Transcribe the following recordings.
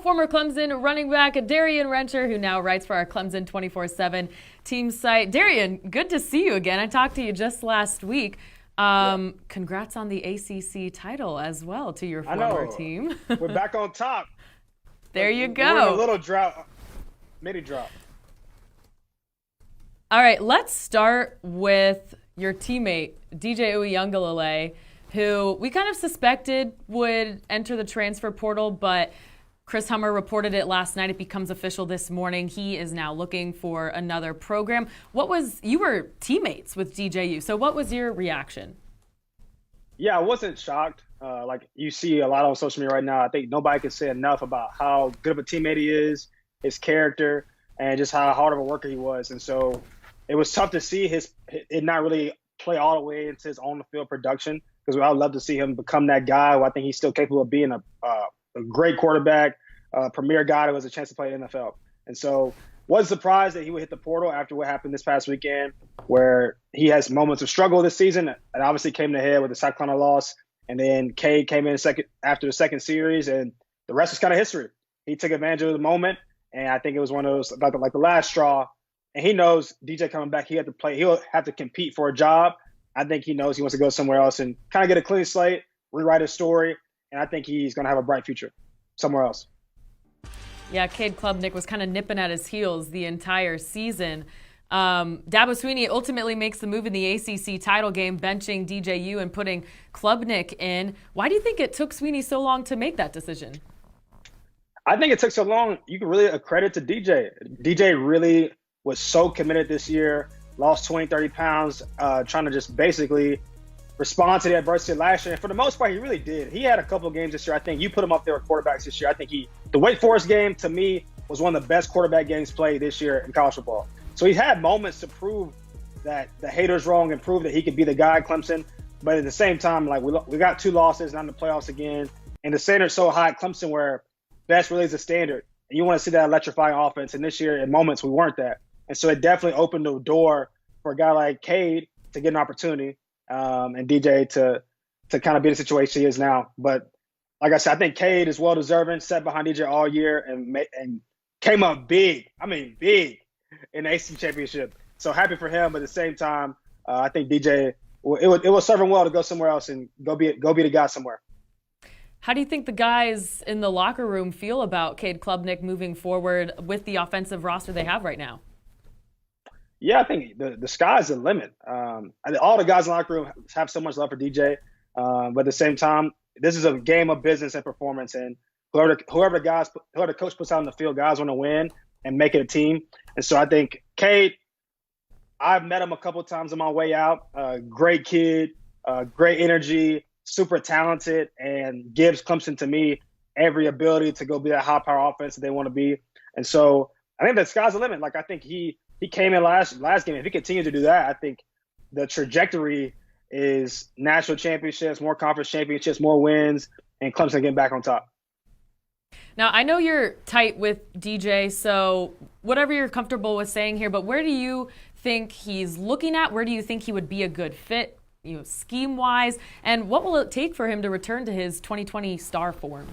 Former Clemson running back Darien Rencher, who now writes for our Clemson 24/7 team site. Darien, good to see you again. I talked to you just last week. Congrats on the ACC title as well to your former team. We're back on top. There you go. We're in a little drought, mini drought. All right, let's start with your teammate, DJ Uiagalelei, who we kind of suspected would enter the transfer portal, but Chris Hummer reported it last night. It becomes official this morning. He is now looking for another program. You were teammates with DJU, so what was your reaction? Yeah, I wasn't shocked. Like you see a lot on social media right now. I think nobody can say enough about how good of a teammate he is, his character, and just how hard of a worker he was. And so it was tough to see it not really play all the way into his on-the-field production, because I would love to see him become that guy who I think he's still capable of being a great quarterback, premier guy who has a chance to play in the NFL. And so wasn't surprised that he would hit the portal after what happened this past weekend, where he has moments of struggle this season. It obviously came to head with the South Carolina loss, and then Cade came in after the second series, and the rest is kind of history. He took advantage of the moment, and I think it was one of those, like the last straw. And he knows DJ coming back, he'll have to compete for a job. I think he knows he wants to go somewhere else and kind of get a clean slate, rewrite his story, and I think he's going to have a bright future somewhere else. Yeah, Cade Klubnik was kind of nipping at his heels the entire season. Dabo Swinney ultimately makes the move in the ACC title game, benching DJU and putting Klubnik in. Why do you think it took Swinney so long to make that decision? I think it took so long. You can really accredit to DJ. DJ really was so committed this year, lost 20, 30 pounds, trying to just basically respond to the adversity last year. And for the most part, he really did. He had a couple of games this year. I think you put him up there with quarterbacks this year. I think the Wake Forest game, to me, was one of the best quarterback games played this year in college football. So he's had moments to prove that the haters wrong and prove that he could be the guy at Clemson. But at the same time, like we got 2 losses, not in the playoffs again. And the standard's so high at Clemson where best really is the standard. And you want to see that electrifying offense. And this year, in moments, we weren't that. And so it definitely opened the door for a guy like Cade to get an opportunity, and DJ to kind of be in the situation he is now. But like I said, I think Cade is well-deserving, sat behind DJ all year and came up big. I mean, big in the ACC championship. So happy for him, but at the same time, I think DJ, it will serve him well to go somewhere else and go be the guy somewhere. How do you think the guys in the locker room feel about Cade Klubnik moving forward with the offensive roster they have right now? Yeah, I think the sky's the limit. All the guys in the locker room have so much love for DJ, but at the same time, this is a game of business and performance. And whoever the coach puts out on the field, guys want to win and make it a team. And so I think Cade, I've met him a couple of times on my way out. Great kid, great energy, super talented, and gives Clemson, to me, every ability to go be that high-power offense that they want to be. And so I think the sky's the limit. Like, I think he came in last game. If he continues to do that, I think the trajectory is national championships, more conference championships, more wins, and Clemson getting back on top. Now, I know you're tight with DJ, so whatever you're comfortable with saying here, but where do you think he's looking at? Where do you think he would be a good fit, scheme-wise? And what will it take for him to return to his 2020 star form?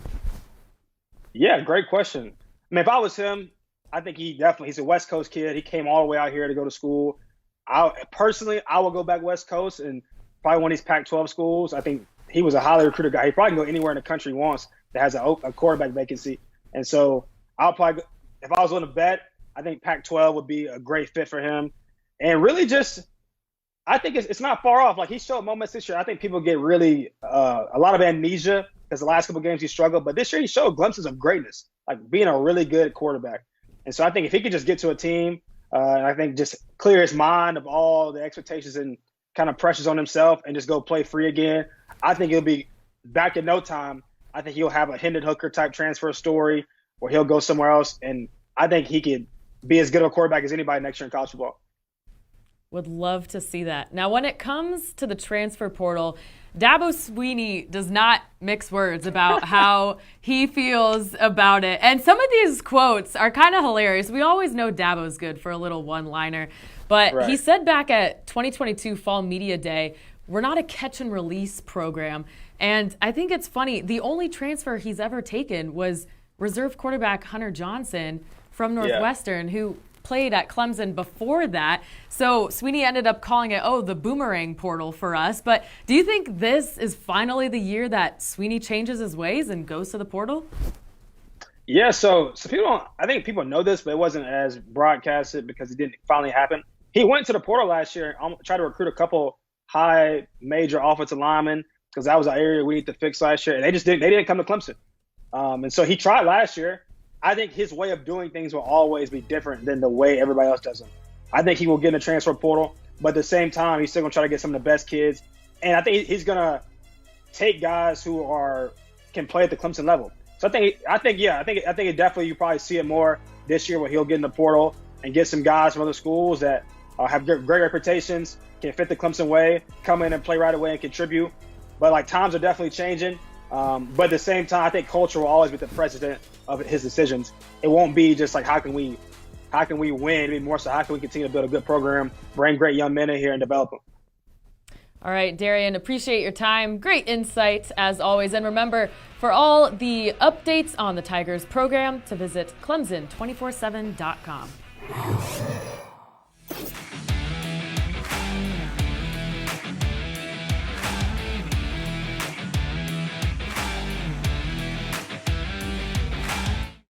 Yeah, great question. I mean, if I was him, I think he's a West Coast kid. He came all the way out here to go to school. I will go back West Coast and probably one of these Pac-12 schools. I think he was a highly recruited guy. He probably can go anywhere in the country he wants that has a quarterback vacancy. And so if I was going to bet, I think Pac-12 would be a great fit for him. And really I think it's not far off. Like, he showed moments this year. I think people get really a lot of amnesia because the last couple of games he struggled. But this year he showed glimpses of greatness, like being a really good quarterback. And so I think if he could just get to a team, and I think just clear his mind of all the expectations and kind of pressures on himself and just go play free again, I think he'll be back in no time. I think he'll have a Hendon Hooker type transfer story where he'll go somewhere else. And I think he could be as good of a quarterback as anybody next year in college football. Would love to see that. Now, when it comes to the transfer portal, Dabo Swinney does not mix words about how he feels about it. And some of these quotes are kind of hilarious. We always know Dabo's good for a little one-liner. But right. He said back at 2022 Fall Media Day, we're not a catch and release program. And I think it's funny. The only transfer he's ever taken was reserve quarterback Hunter Johnson from Northwestern, who played at Clemson before that. So Sweeney ended up calling it, the boomerang portal for us. But do you think this is finally the year that Sweeney changes his ways and goes to the portal? Yeah, so I think people know this, but it wasn't as broadcasted because it didn't finally happen. He went to the portal last year and tried to recruit a couple high major offensive linemen because that was an area we need to fix last year. And they didn't come to Clemson. And so he tried last year. I think his way of doing things will always be different than the way everybody else does them. I think he will get in the transfer portal, but at the same time, he's still going to try to get some of the best kids. And I think he's going to take guys who can play at the Clemson level. So I think it definitely, you probably see it more this year where he'll get in the portal and get some guys from other schools that have great reputations, can fit the Clemson way, come in and play right away and contribute. But like times are definitely changing. But at the same time, I think culture will always be the precedent of his decisions. It won't be just like how can we win? It'll be more so how can we continue to build a good program, bring great young men in here and develop them. All right, Darien, appreciate your time. Great insights as always. And remember, for all the updates on the Tigers program, to visit Clemson247.com.